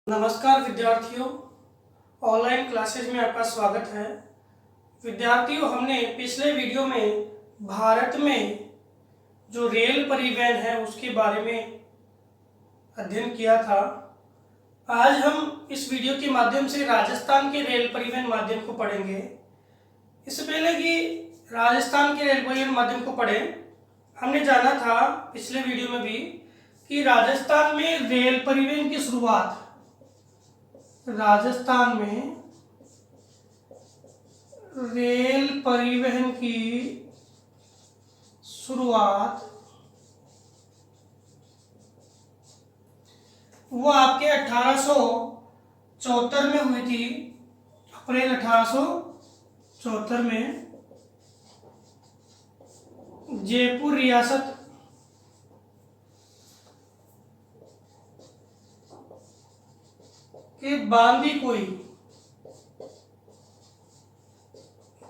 नमस्कार विद्यार्थियों, online classes में आपका स्वागत है। विद्यार्थियों, हमने पिछले वीडियो में भारत में जो रेल परिवहन है उसके बारे में अध्ययन किया था। आज हम इस वीडियो के माध्यम से राजस्थान के रेल परिवहन माध्यम को पढ़ेंगे। इससे पहले कि राजस्थान के रेल परिवहन माध्यम को पढ़ें, हमने जाना था पिछले वीडियो में भी कि राजस्थान में रेल परिवहन की शुरुआत राजस्थान में रेल परिवहन की शुरुआत वो आपके 1874 में हुई थी। अप्रैल 1874 में जयपुर रियासत के बांदीकुई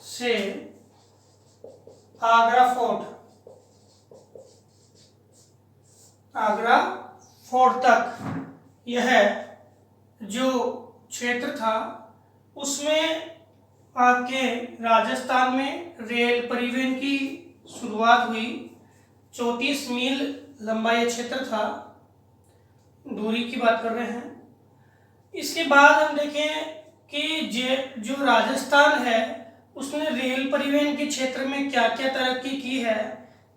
से आगरा फोर्ट तक यह जो क्षेत्र था उसमें आपके राजस्थान में रेल परिवहन की शुरुआत हुई। 34 मील लंबा यह क्षेत्र था, दूरी की बात कर रहे हैं। इसके बाद हम देखें कि जो राजस्थान है उसने रेल परिवहन के क्षेत्र में क्या क्या तरक्की की है।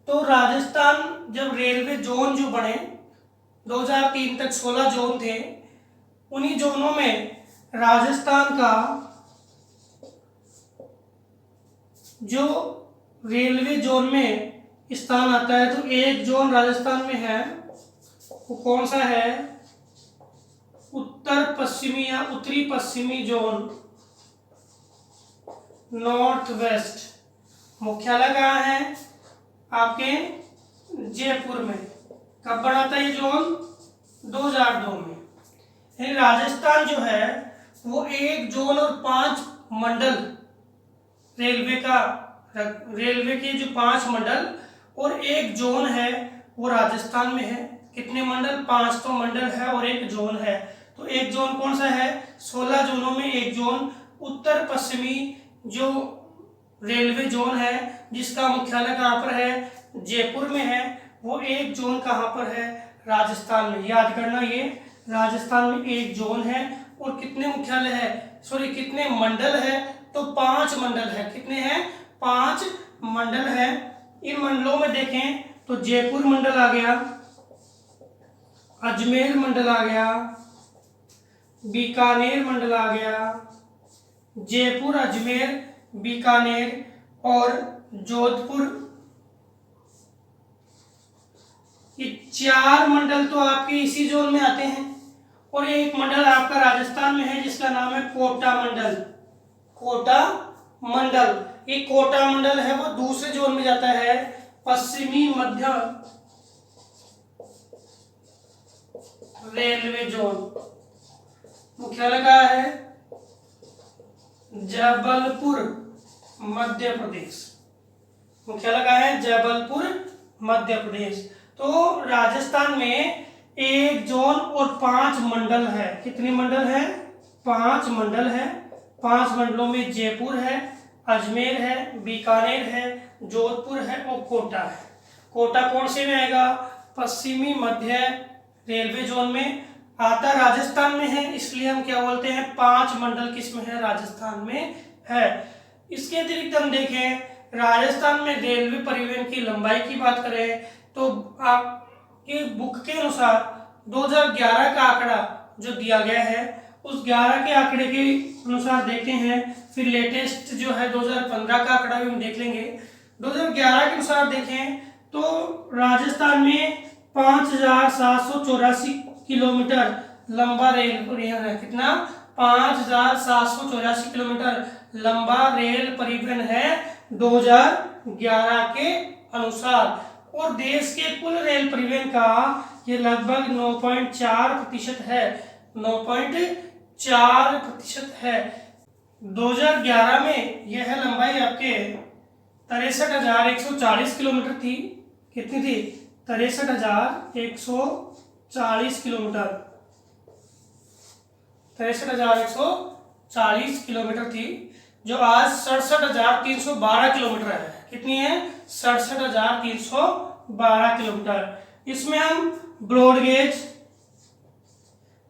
तो राजस्थान जब रेलवे जोन जो बने 2003 तक 16 जोन थे, उन्हीं जोनों में राजस्थान का जो रेलवे जोन में स्थान आता है, तो एक जोन राजस्थान में है, वो कौन सा है? उत्तर पश्चिमी या उत्तरी पश्चिमी जोन, नॉर्थ वेस्ट। मुख्यालय कहाँ है? आपके जयपुर में। कब बना था ये जोन? 2002 में। राजस्थान जो है वो एक जोन और 5 मंडल रेलवे के जो 5 मंडल और एक जोन है वो राजस्थान में है। कितने मंडल? 5 तो मंडल है और एक जोन है। तो एक जोन कौन सा है? 16 जोनों में एक जोन उत्तर पश्चिमी जो रेलवे जोन है जिसका मुख्यालय कहाँ पर है? जयपुर में है। वो एक जोन कहाँ पर है? राजस्थान में। याद करना, ये राजस्थान में एक जोन है। और कितने मुख्यालय है? कितने मंडल है? तो 5 मंडल है। कितने हैं? 5 मंडल है। इन मंडलों में देखें तो जयपुर मंडल आ गया, अजमेर मंडल आ गया, बीकानेर मंडल आ गया, जयपुर, अजमेर, बीकानेर और जोधपुर। ये 4 मंडल तो आपके इसी जोन में आते हैं। और एक मंडल आपका राजस्थान में है जिसका नाम है कोटा मंडल। कोटा मंडल, ये कोटा मंडल है वो दूसरे जोन में जाता है, पश्चिमी मध्य रेलवे जोन। मुख्यालय कहाँ है? जबलपुर, मध्य प्रदेश। मुख्यालय कहाँ है? जबलपुर, मध्य प्रदेश। तो राजस्थान में एक जोन और 5 मंडल है। कितने मंडल है? 5 मंडल है। 5 मंडलों में जयपुर है, अजमेर है, बीकानेर है, जोधपुर है और कोटा है। कोटा कौन से में आएगा? पश्चिमी मध्य रेलवे जोन में आता, राजस्थान में है, इसलिए हम क्या बोलते हैं? 5 मंडल किसमें है? राजस्थान में है। इसके अतिरिक्त हम देखें राजस्थान में रेलवे परिवहन की लंबाई की बात करें तो आपके बुक के अनुसार 2011 का आंकड़ा जो दिया गया है उस 11 के आंकड़े के अनुसार देखते हैं। फिर लेटेस्ट जो है 2015 का आंकड़ा भी हम देख लेंगे। 2011 के अनुसार देखें तो राजस्थान में 5784 किलोमीटर लंबा रेल परिवहन है। कितना? 5784 किलोमीटर लंबा रेल परिवहन है 2011 के अनुसार। और देश के कुल रेल परिवहन का ये लगभग 9.4% है। 9.4% है। 2011 में यह लंबाई आपके 63,140 किलोमीटर थी। कितनी थी? 63,140 किलोमीटर। 63,140 किलोमीटर थी, जो आज 67,312 किलोमीटर है। कितनी है? 67,312 किलोमीटर। इसमें हम ब्रॉड गेज,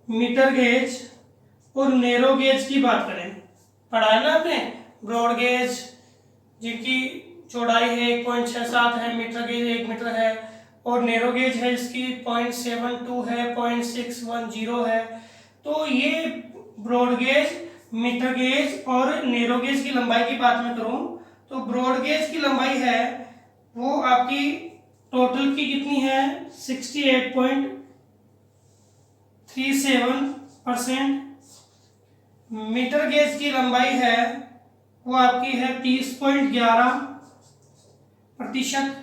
मीटर गेज और नैरो गेज की बात करें, पढ़ा है ना आपने? ब्रॉड गेज जिनकी चौड़ाई है 1.67 है, मीटर गेज 1 मीटर है, और नैरो गेज है इसकी 0.72 है, 0.610 है। तो ये ब्रॉड गेज, मीटर गेज और नैरो गेज की लंबाई की बात मैं करूं तो ब्रॉड गेज की लंबाई है वो आपकी टोटल की कितनी है? 68.37%। मीटर गेज की लंबाई है वो आपकी है 30.11%,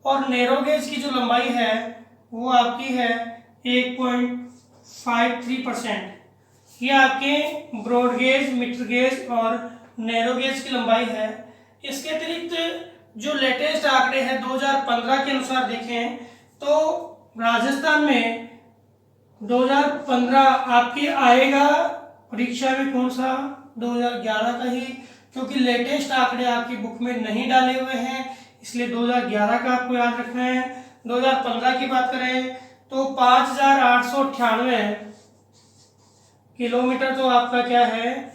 और नैरो गेज की जो लंबाई है वो आपकी है 1.53%। ये आपके ब्रॉड गेज, मीटर गेज और नैरो गेज की लंबाई है। इसके अतिरिक्त जो लेटेस्ट आंकड़े हैं 2015 के अनुसार देखें तो राजस्थान में 2015 आपके आएगा परीक्षा में कौन सा? 2011 का ही, क्योंकि लेटेस्ट आंकड़े आपकी बुक में नहीं डाले हुए हैं, इसलिए 2011 का आपको याद रखना है। 2015 की बात करें तो 5,898 किलोमीटर तो आपका क्या है?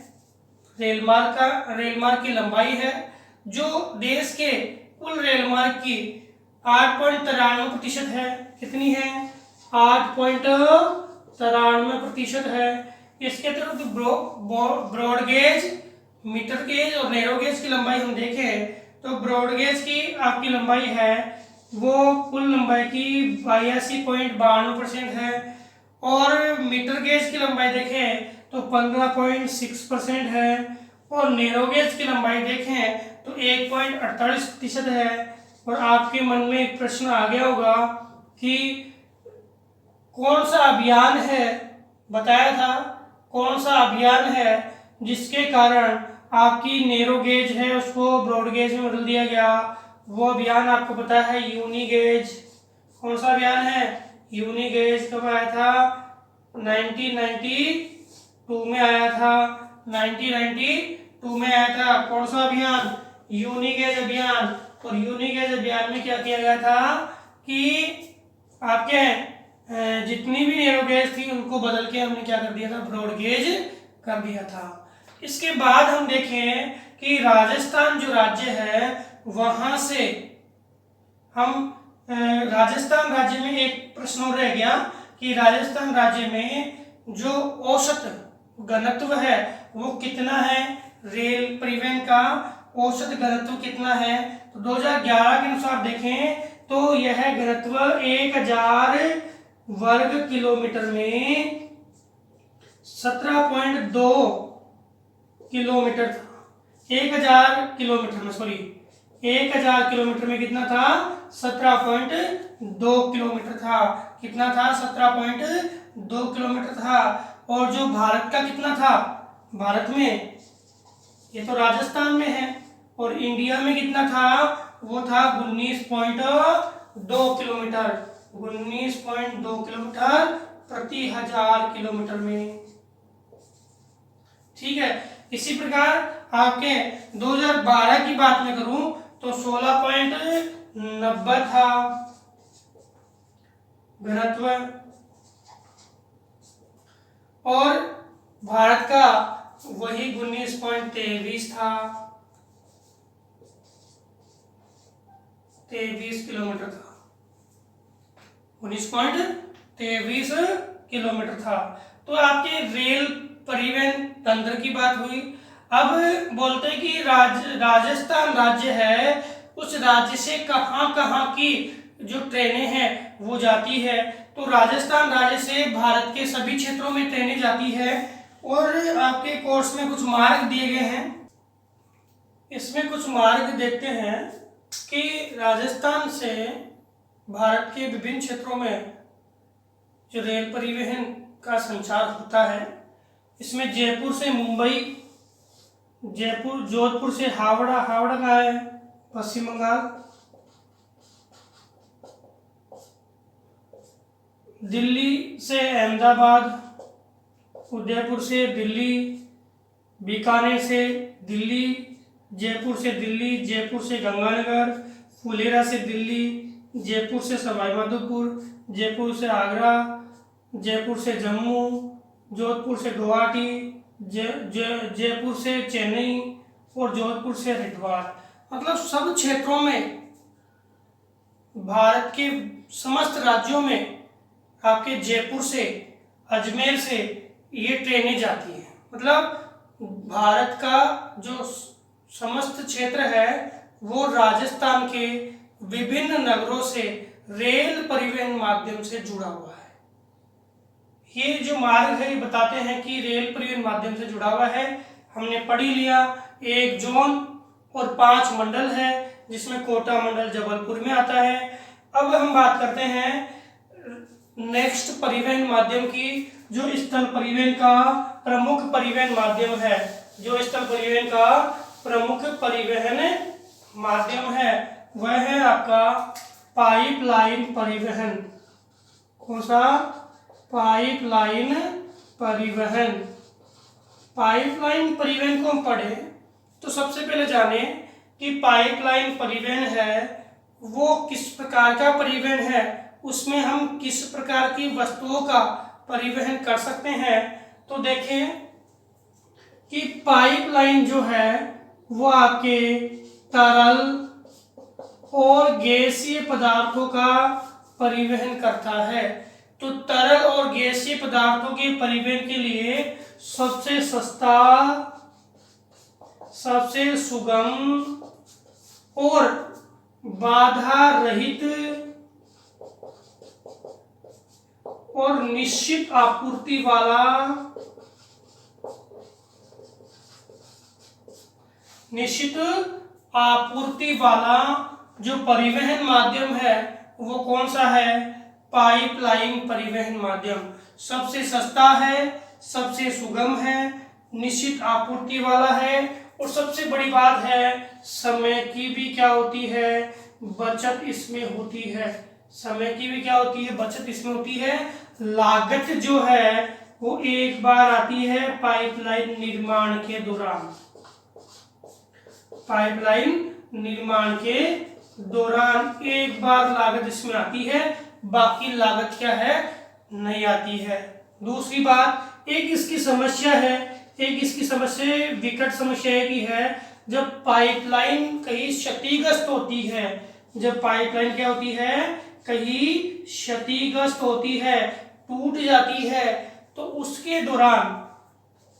रेल मार्ग की लंबाई है, जो देश के कुल रेल मार्ग की 8.93% है। कितनी है? 8.93% है। इसके अतिरिक्त ब्रॉड गेज, मीटर गेज और नैरो गेज की लंबाई हम देखें तो ब्रॉड गेज की आपकी लंबाई है वो कुल लंबाई की 82.92% है, और मीटर गेज की लंबाई देखें तो 15.6% है, और नैरो गेज की लंबाई देखें तो 1.48% है। और आपके मन में एक प्रश्न आ गया होगा कि कौन सा अभियान है, बताया था कौन सा अभियान है जिसके कारण आपकी नैरो गेज है उसको ब्रॉड गेज में बदल दिया गया? वो अभियान आपको पता है यूनी गेज। कौन सा अभियान है? Unigauge. कब आया था? 1992 में आया था। 1992 में आया था। कौन सा अभियान? यूनी गेज अभियान। और यूनी गेज अभियान में क्या किया गया था कि आपके जितनी भी नैरो गेज थी उनको बदल के हमने क्या कर दिया था? ब्रॉड गेज कर दिया था। इसके बाद हम देखें कि राजस्थान जो राज्य है वहां से हम राजस्थान राज्य में एक प्रश्न और रह गया कि राजस्थान राज्य में जो औसत घनत्व है वो कितना है? रेल परिवहन का औसत घनत्व कितना है? तो 2011 के अनुसार देखें तो यह घनत्व 1000 वर्ग किलोमीटर में 17.2 किलोमीटर था। 1000 किलोमीटर में, सॉरी 1000 किलोमीटर में कितना था? 17.2 किलोमीटर था। कितना था? 17.2 किलोमीटर था। और जो भारत का कितना था? भारत में, ये तो राजस्थान में है, और इंडिया में कितना था? वो था 19.2 किलोमीटर। 19.2 किलोमीटर प्रति 1000 किलोमीटर में। ठीक है। इसी प्रकार आपके 2012 की बात में करूं तो 16.90 था घनत्व, और भारत का वही 19.23 था। 23 किलोमीटर था। 19.23 किलोमीटर था। तो आपके रेल परिवहन तंत्र की बात हुई। अब बोलते हैं कि राजस्थान राज्य है, उस राज्य से कहां कहां की जो ट्रेनें हैं वो जाती है। तो राजस्थान राज्य से भारत के सभी क्षेत्रों में ट्रेनें जाती है, और आपके कोर्स में कुछ मार्ग दिए गए हैं। इसमें कुछ मार्ग देखते हैं कि राजस्थान से भारत के विभिन्न क्षेत्रों में जो रेल परिवहन का संचार होता है, इसमें जयपुर से मुंबई, जोधपुर से हावड़ा, हावड़ा का है पश्चिम बंगाल, दिल्ली से अहमदाबाद, उदयपुर से दिल्ली, बीकानेर से दिल्ली, जयपुर से दिल्ली, जयपुर से गंगानगर, फुलेरा से दिल्ली, जयपुर से सवाईमाधोपुर, जयपुर से आगरा, जयपुर से जम्मू, जोधपुर से गुवाहाटी, जयपुर से चेन्नई और जोधपुर से हरिद्वार। मतलब सब क्षेत्रों में, भारत के समस्त राज्यों में आपके जयपुर से, अजमेर से ये ट्रेनें जाती हैं। मतलब भारत का जो समस्त क्षेत्र है वो राजस्थान के विभिन्न नगरों से रेल परिवहन माध्यम से जुड़ा हुआ है। ये जो मार्ग है ये बताते हैं कि रेल परिवहन माध्यम से जुड़ा हुआ है। हमने पढ़ ही लिया, 1 जोन और 5 मंडल है, जिसमें कोटा मंडल जबलपुर में आता है। अब हम बात करते हैं नेक्स्ट परिवहन माध्यम की, जो स्थल परिवहन का प्रमुख परिवहन माध्यम है। जो स्थल परिवहन का प्रमुख परिवहन माध्यम है वह है आपका पाइपलाइन परिवहन। कौन सा? पाइपलाइन परिवहन। पाइपलाइन परिवहन को हम पढ़े तो सबसे पहले जाने कि पाइपलाइन परिवहन है वो किस प्रकार का परिवहन है, उसमें हम किस प्रकार की वस्तुओं का परिवहन कर सकते हैं। तो देखें कि पाइपलाइन जो है वो आपके तरल और गैसीय पदार्थों का परिवहन करता है। तो तरल और गैसीय पदार्थों के परिवहन के लिए सबसे सस्ता, सबसे सुगम और बाधा रहित और निश्चित आपूर्ति वाला जो परिवहन माध्यम है वो कौन सा है? पाइपलाइन परिवहन माध्यम। सबसे सस्ता है, सबसे सुगम है, निश्चित आपूर्ति वाला है और सबसे बड़ी बात है समय की भी क्या होती है? बचत इसमें होती है। समय की भी क्या होती है? बचत इसमें होती है। लागत जो है वो एक बार आती है पाइपलाइन निर्माण के दौरान। पाइपलाइन निर्माण के दौरान एक बार लागत इसमें आती है, बाकी लागत क्या है? नहीं आती है। दूसरी बात, एक इसकी समस्या है, एक इसकी समस्या विकट समस्या की है, जब पाइपलाइन कहीं क्षतिग्रस्त होती है, जब पाइपलाइन क्या होती है? कहीं क्षतिग्रस्त होती है, टूट जाती है, तो उसके दौरान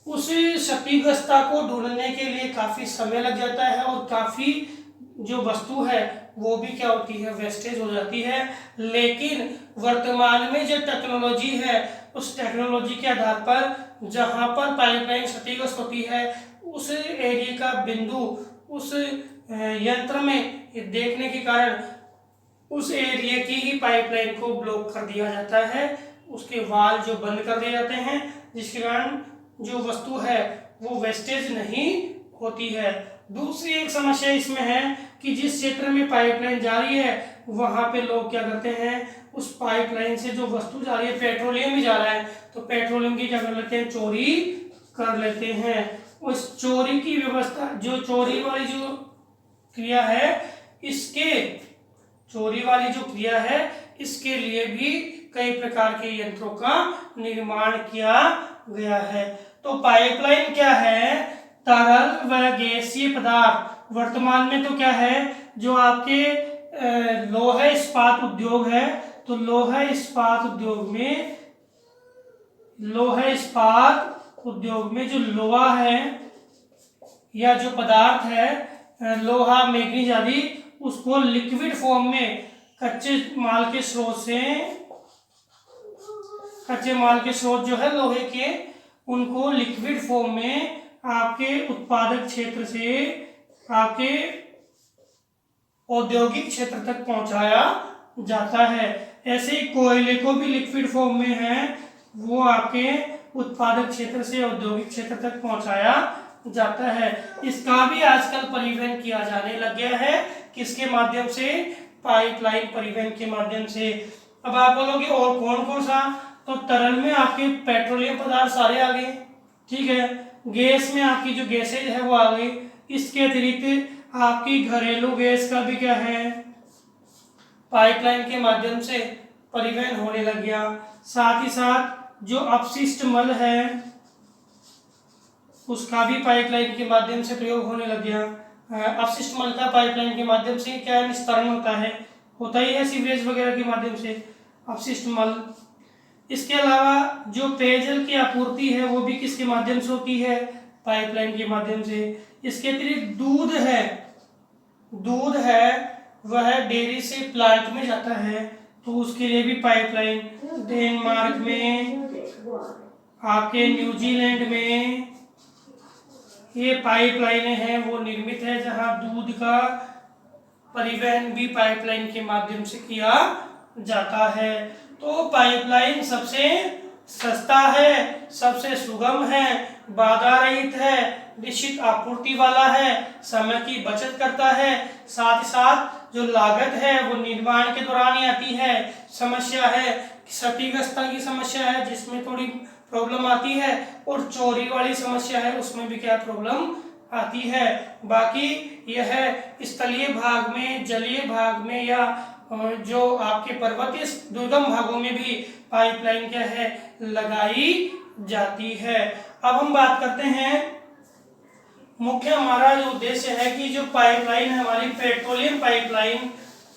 उस क्षतिग्रस्ता को ढूंढने के लिए काफी समय लग जाता है और काफी जो वस्तु है वो भी क्या होती है? वेस्टेज हो जाती है। लेकिन वर्तमान में जो टेक्नोलॉजी है उस टेक्नोलॉजी के आधार पर जहां पर पाइपलाइन क्षतिग्रस्त होती है उस एरिया का बिंदु उस यंत्र में देखने के कारण उस एरिया की ही पाइपलाइन को ब्लॉक कर दिया जाता है, उसके वाल जो बंद कर दिए जाते हैं, जिसके कारण जो वस्तु है वो वेस्टेज नहीं होती है। दूसरी एक समस्या इसमें है कि जिस क्षेत्र में पाइपलाइन जा रही है वहां पे लोग क्या करते हैं? उस पाइपलाइन से जो वस्तु जा रही है, पेट्रोलियम भी जा रहा है, तो पेट्रोलियम की क्या कर लेते हैं? चोरी कर लेते हैं। उस चोरी की व्यवस्था, जो चोरी वाली जो क्रिया है, इसके लिए भी कई प्रकार के यंत्रों का निर्माण किया गया है। तो पाइपलाइन क्या है? तरल व गैसीय पदार्थ। वर्तमान में तो क्या है? जो आपके लौह इस्पात उद्योग है, तो लौह इस्पात उद्योग में जो लोहा है या जो पदार्थ है, लोहा, मैग्नीज आदि, उसको लिक्विड फॉर्म में कच्चे माल के स्रोत जो है लोहे के, उनको लिक्विड फॉर्म में आपके उत्पादक क्षेत्र से आपके औद्योगिक क्षेत्र तक पहुंचाया जाता है। ऐसे ही कोयले को भी लिक्विड फॉर्म में है, वो आपके उत्पादक क्षेत्र से औद्योगिक क्षेत्र तक पहुंचाया जाता है। इसका भी आजकल परिवहन किया जाने लग गया है। किसके माध्यम से? पाइपलाइन परिवहन के माध्यम से। अब आप बोलोगे और कौन कौन सा? तो तो तरल में आपके पेट्रोलियम पदार्थ सारे आ गए, ठीक है। गैस में आपकी जो गैसेज है वो आ गई। इसके अतिरिक्त आपकी घरेलू गैस का भी क्या है, पाइपलाइन के माध्यम से परिवहन होने लग गया। साथ ही साथ जो अपशिष्ट मल है उसका भी पाइपलाइन के माध्यम से प्रयोग होने लग गया। अपशिष्ट मल का पाइपलाइन के माध्यम से क्या निस्तारण होता ही है सीवरेज वगैरह के माध्यम से अपशिष्ट मल। इसके अलावा जो पेयजल की आपूर्ति है वो भी किसके माध्यम से होती है, पाइपलाइन के माध्यम से। इसके अतिरिक्त दूध है वह डेयरी से प्लांट में जाता है, तो उसके लिए भी पाइपलाइन। डेनमार्क में, आपके न्यूजीलैंड में ये पाइपलाइनें हैं वो निर्मित है, जहां दूध का परिवहन भी पाइपलाइन के माध्यम से किया जाता है। तो पाइपलाइन सबसे सस्ता है, सबसे सुगम है, बाधा रहित है, निश्चित आपूर्ति वाला है, समय की बचत करता है। साथ ही साथ जो लागत है वो निर्माण के दौरान ही आती है। समस्या है क्षतिग्रस्तता की समस्या है जिसमें थोड़ी प्रॉब्लम आती है, और चोरी वाली समस्या है उसमें भी क्या प्रॉब्लम आती है। बाकी यह स्थलीय भाग में, जलीय भाग में या जो आपके पर्वतीय दुर्गम भागों में भी पाइपलाइन क्या है लगाई जाती है। अब हम बात करते हैं, मुख्य हमारा जो उद्देश्य है कि जो पाइपलाइन है हमारी पेट्रोलियम पाइपलाइन,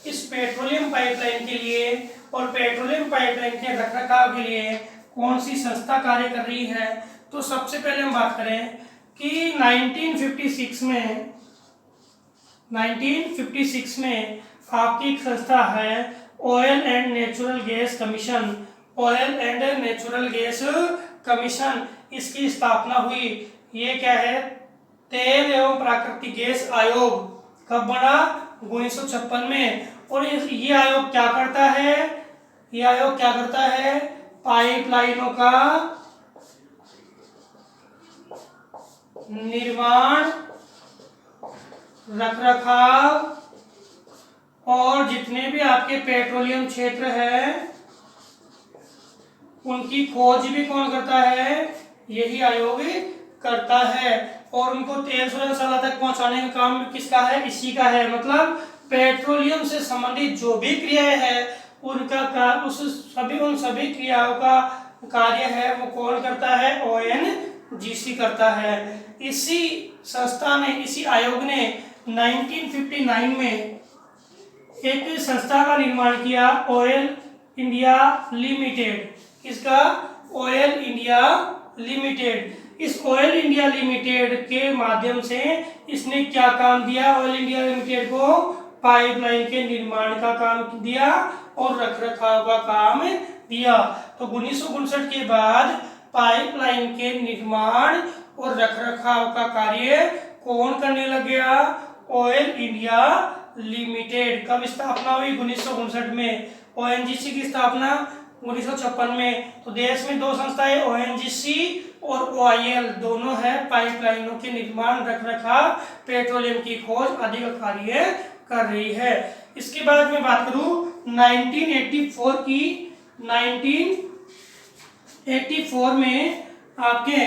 इस पेट्रोलियम पाइपलाइन के लिए और पेट्रोलियम पाइपलाइन के रखरखाव के लिए कौन सी संस्था कार्य कर रही है। तो सबसे पहले हम बात करें कि 1956 में आपकी एक संस्था है oil and natural gas commission. Oil and natural gas commission, इसकी स्थापना हुई। ये क्या है, तेल एवं प्राकृतिक गैस आयोग। कब बना, 1956 में। और ये आयोग क्या करता है, ये आयोग क्या करता है, पाइपलाइनों का निर्माण, रखरखाव और जितने भी आपके पेट्रोलियम क्षेत्र है उनकी खोज भी कौन करता है, यही आयोग करता है। और उनको तेल शोधनशाला तक पहुंचाने का काम किसका है, इसी का है। मतलब पेट्रोलियम से संबंधित जो भी क्रियाएं है उनका उन सभी क्रियाओं का कार्य है वो कौन करता है, ONGC करता है। इसी संस्था ने, इसी आयोग ने 1959 में एक संस्था का निर्माण किया, ऑयल इंडिया लिमिटेड। किसका, ऑयल इंडिया लिमिटेड। इस ऑयल इंडिया लिमिटेड के माध्यम से इसने क्या काम दिया, ऑयल इंडिया लिमिटेड को पाइपलाइन के निर्माण का काम दिया और रखरखाव का काम दिया। तो 1959 के बाद पाइपलाइन के निर्माण और रखरखाव का कार्य कौन करने लग गया, ऑयल इंडिया लिमिटेड। कब स्थापना हुई, 1959 में। ONGC की स्थापना 1956 में। तो देश में दो संस्थाएं ONGC और OIL दोनों है, पाइपलाइनों के निर्माण, रखरखाव, पेट्रोलियम की खोज आदि का कार्य कर रही है। इसके बाद मैं बात करूं 1984 की। 1984 में आपके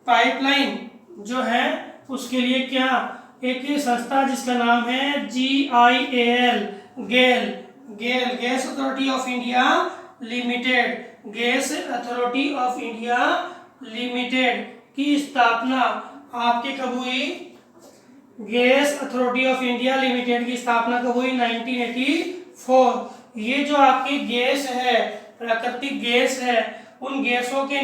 पाइपलाइन जो है उसके लिए क्या, एक संस्था जिसका नाम है GIAL, gas authority of India limited, gas authority of India limited की स्थापना आपके कब हुई, gas authority of India limited की स्थापना कब हुई, 1984। ये जो आपकी गैस है, प्राकृतिक गैस है, उन गैसों के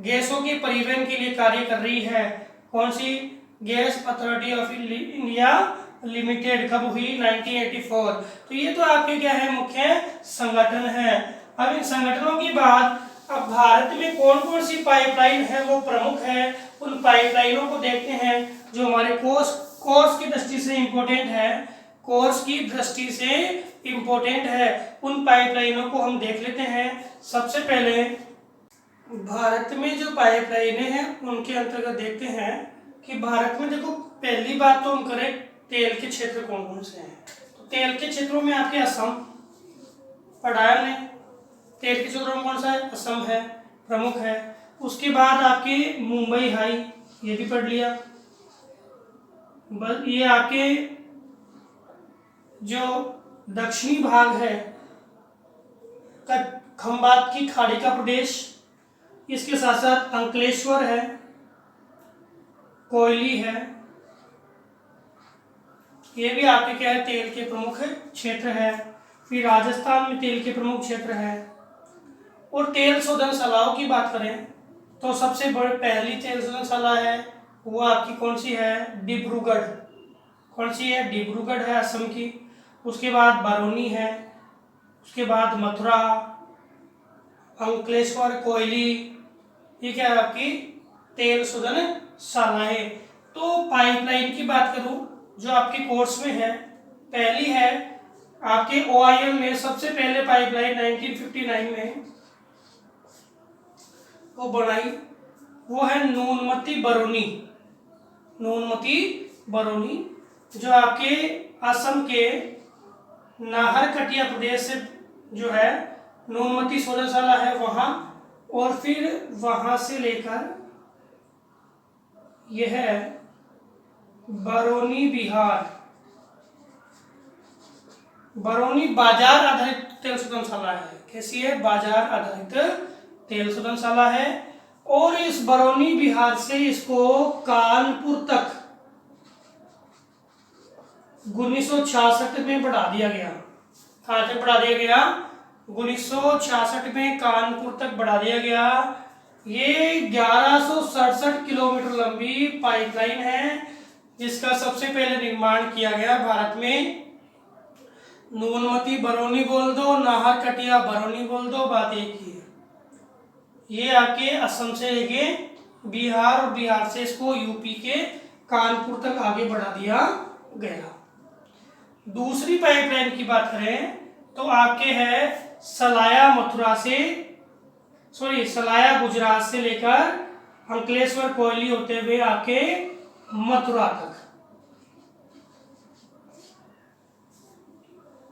गैसों के परिवहन के लिए कार्य कर रही है। कौन सी, gas authority of India limited. कब हुई, 1984। तो ये तो आपके क्या है, मुख्य संगठन है। अब इन संगठनों की बात, अब भारत में कौन कौन सी पाइपलाइन है वो प्रमुख है, उन पाइपलाइनों को देखते हैं जो हमारे कोर्स की दृष्टि से इम्पोर्टेंट है, कोर्स की दृष्टि से इम्पोर्टेंट है। उन पाइपलाइनों को हम देख लेते हैं। सबसे पहले भारत में जो पाइपलाइनें हैं उनके अंतर्गत देखते हैं कि भारत में देखो, पहली बात तो हम करें तेल के क्षेत्र कौन कौन से हैं। तो तेल के क्षेत्रों में आपके असम पढ़ा है, तेल के क्षेत्रों में कौन सा है? असम है, प्रमुख है। उसके बाद आपके मुंबई हाई, ये भी पढ़ लिया। ये आपके जो दक्षिणी भाग है खंबात की खाड़ी का प्रदेश, इसके साथ साथ अंकलेश्वर है, कोयली है, ये भी आपके क्या है? तेल के प्रमुख क्षेत्र है। फिर राजस्थान में तेल के प्रमुख क्षेत्र है। और तेल शोधनशालाओं की बात करें तो सबसे बड़ी पहली तेल शोधनशाला है वो आपकी कौन सी है? डिब्रूगढ़। कौन सी है? डिब्रूगढ़ है, असम की। उसके बाद बरौनी है, उसके बाद मथुरा, अंकलेश्वर, कोयली, ये क्या है? आपकी तेल शोधनशालाएं। तो पाइपलाइन की बात करूं जो आपके कोर्स में है, पहली है आपके OIL ने सबसे पहले पाइपलाइन 1959 में वो बनाई, वो है नूनमती बरौनी। नूनमती बरौनी जो आपके असम के नाहरकटिया प्रदेश से जो है नूनमती शोधनशाला है वहां, और फिर वहां से लेकर यह है बरौनी बिहार। बरौनी बाजार आधारित तेल शोधनशाला है। कैसी है? बाजार आधारित तेल शोधनशाला है। और इस बरौनी बिहार से इसको कानपुर तक 1966 में बढ़ा दिया गया। कहाँ तक बढ़ा दिया गया? 1966 में कानपुर तक बढ़ा दिया गया। ये 1167 किलोमीटर लंबी पाइपलाइन है जिसका सबसे पहले निर्माण किया गया भारत में। नूनमती बरौनी बोल दो, नाहरकटिया बरौनी बोल दो, बात एक ही है। ये आपके असम से लेके बिहार और बिहार से इसको यूपी के कानपुर तक आगे बढ़ा दिया गया। दूसरी पाइपलाइन की बात करें तो आपके है सलाया गुजरात से लेकर अंकलेश्वर, कोयली होते हुए आपके मथुरा तक।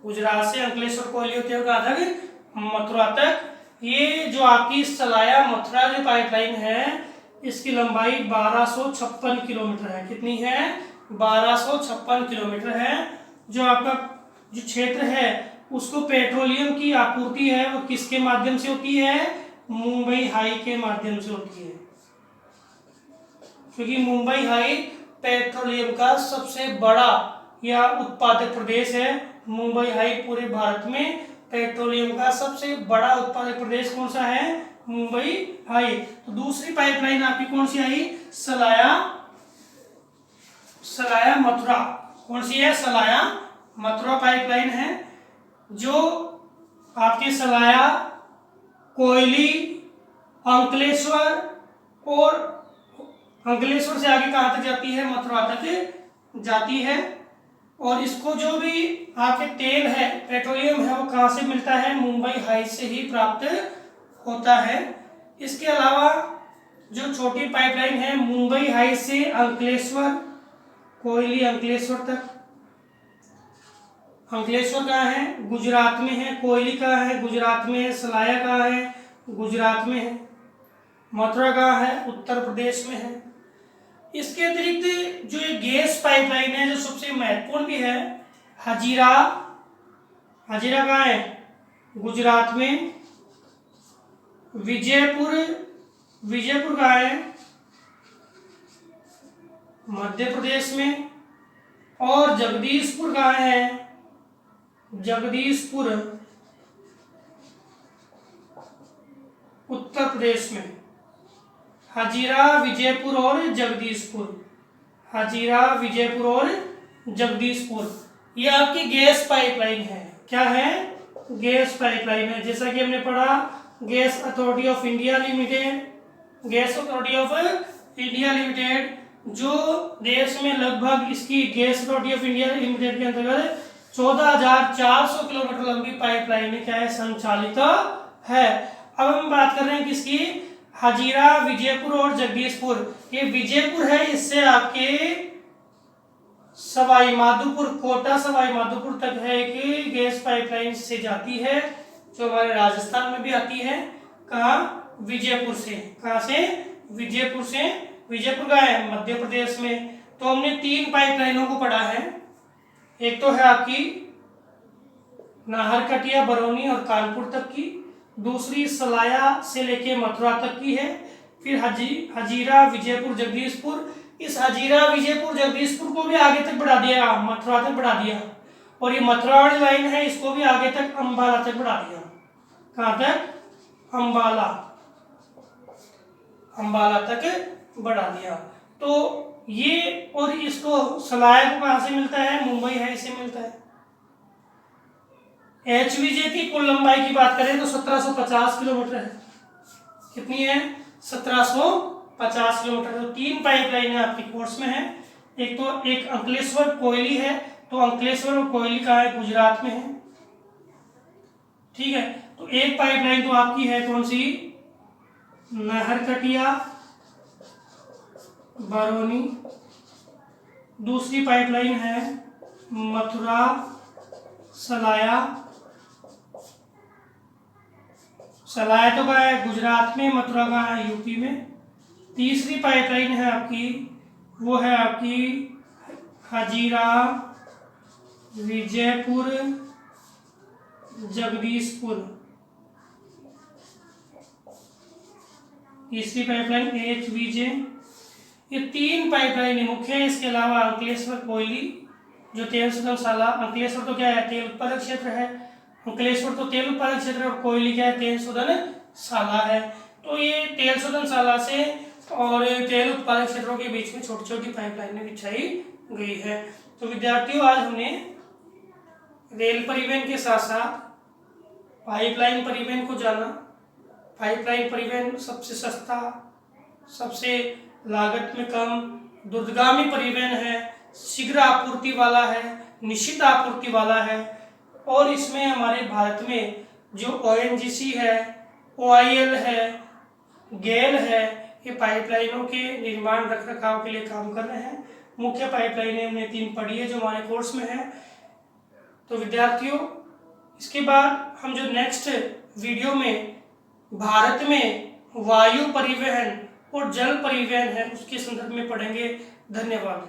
गुजरात से अंकलेश्वर, कोयली होते हुए कहाँ तक? मथुरा तक। ये जो आपकी सलाया मथुरा जो पाइपलाइन है इसकी लंबाई 1256 किलोमीटर है। कितनी है? 1256 किलोमीटर है। जो आपका जो क्षेत्र है उसको पेट्रोलियम की आपूर्ति है वो किसके माध्यम से होती है? मुंबई हाई के माध्यम से होती है, क्योंकि मुंबई हाई पेट्रोलियम का सबसे बड़ा या उत्पादक प्रदेश है। मुंबई हाई पूरे भारत में पेट्रोलियम का सबसे बड़ा उत्पादक प्रदेश कौन सा है? मुंबई हाई। तो दूसरी पाइपलाइन आपकी कौन सी आई? सलाया मथुरा। कौन सी है? सलाया मथुरा पाइपलाइन है जो आपके सलाया, कोयली, अंकलेश्वर और अंकलेश्वर से आगे कहाँ तक जाती है? मथुरा तक जाती है। और इसको जो भी आपके तेल है, पेट्रोलियम है, वो कहाँ से मिलता है? मुंबई हाई से ही प्राप्त होता है। इसके अलावा जो छोटी पाइपलाइन है मुंबई हाई से अंकलेश्वर, कोयली अंकलेश्वर तक। अंकलेश्वर कहाँ है? गुजरात में है। कोयली कहाँ है? गुजरात में है। सलाया कहाँ है? गुजरात में है। मथुरा कहाँ है? उत्तर प्रदेश में है। इसके अतिरिक्त जो ये गैस पाइपलाइन है जो सबसे महत्वपूर्ण भी है, हजीरा। हजीरा कहाँ है? गुजरात में। विजयपुर कहाँ है? मध्य प्रदेश में। और जगदीशपुर कहाँ है? जगदीशपुर उत्तर प्रदेश में। हजीरा, विजयपुर और जगदीशपुर। हजीरा, विजयपुर और जगदीशपुर, ये आपकी गैस पाइपलाइन है। क्या है? गैस पाइपलाइन है। जैसा कि हमने पढ़ा gas authority of India limited. Gas authority of India limited जो देश में लगभग इसकी gas authority of India limited के अंतर्गत 14,400 किलोमीटर लंबी पाइपलाइन क्या है? संचालित है। अब हम बात कर रहे हैं किसकी? हजीरा, विजयपुर और जगदीशपुर। ये विजयपुर है, इससे आपके सवाई माधोपुर, कोटा सवाई माधोपुर तक है कि गैस पाइपलाइन से जाती है। जो हमारे राजस्थान में भी आती है। कहाँ? विजयपुर से। कहाँ से? विजयपुर से। विजयपुर का है मध्य प्रदेश में। तो हमने 3 पाइपलाइनों को पढ़ा है। एक तो है आपकी नाहरकटिया, बरौनी और कानपुर तक की। दूसरी सलाया से लेके मथुरा तक की है। फिर हजीरा, विजयपुर, जगदीशपुर। इस हजीरा, विजयपुर, जगदीशपुर को भी आगे तक बढ़ा दिया, मथुरा तक बढ़ा दिया। और ये मथुरा वाली लाइन है, इसको भी आगे तक अंबाला तक बढ़ा दिया। कहाँ तक? अंबाला, अंबाला तक बढ़ा दिया। तो ये, और इसको सलाया को कहाँ से मिलता है? मुंबई है, इसे मिलता है। HVJ की कुल लंबाई की बात करें तो 1750 किलोमीटर है। कितनी है? 1750 किलोमीटर। तो 3 पाइपलाइन आपके कोर्स में है। एक तो एक अंकलेश्वर कोयली है, तो अंकलेश्वर और कोयली का है, गुजरात में है। ठीक है। तो एक पाइपलाइन तो आपकी है कौन सी? नाहरकटिया, बरौनी। दूसरी पाइपलाइन है मथुरा, सलाया। सलाया तो का है गुजरात में, मथुरा का है यूपी में। तीसरी पाइपलाइन है आपकी, वो है आपकी हजीरा, विजयपुर, जगदीशपुर। तीसरी पाइपलाइन HVJ। ये 3 पाइपलाइन मुख्य है। इसके अलावा अंकलेश्वर कोयली जो तेल शोधन शाला, अंकलेश्वर तो क्या है? तेल उत्पादक क्षेत्र है। अंकलेश्वर तो तेल उत्पादक क्षेत्र और कोयली क्या है? तेल शोधन शाला है। तो ये तेल शोधन शाला से और तेल उत्पादक क्षेत्रों के बीच में छोटी छोटी पाइपलाइनें बिछाई गई है। तो विद्यार्थियों, आज हमने रेल परिवहन के साथ साथ पाइपलाइन परिवहन को जाना। पाइपलाइन परिवहन सबसे सस्ता, सबसे लागत में कम, दूरगामी परिवहन है, शीघ्र आपूर्ति वाला है, निश्चित आपूर्ति वाला है। और इसमें हमारे भारत में जो ONGC है, OIL है, गेल है, ये पाइपलाइनों के निर्माण रख रखाव के लिए काम कर रहे हैं। मुख्य पाइपलाइनें हमने 3 पढ़ी है जो हमारे कोर्स में है। तो विद्यार्थियों, इसके बाद हम जो नेक्स्ट वीडियो में भारत में वायु परिवहन और जल परिवहन है उसके संदर्भ में पढ़ेंगे। धन्यवाद।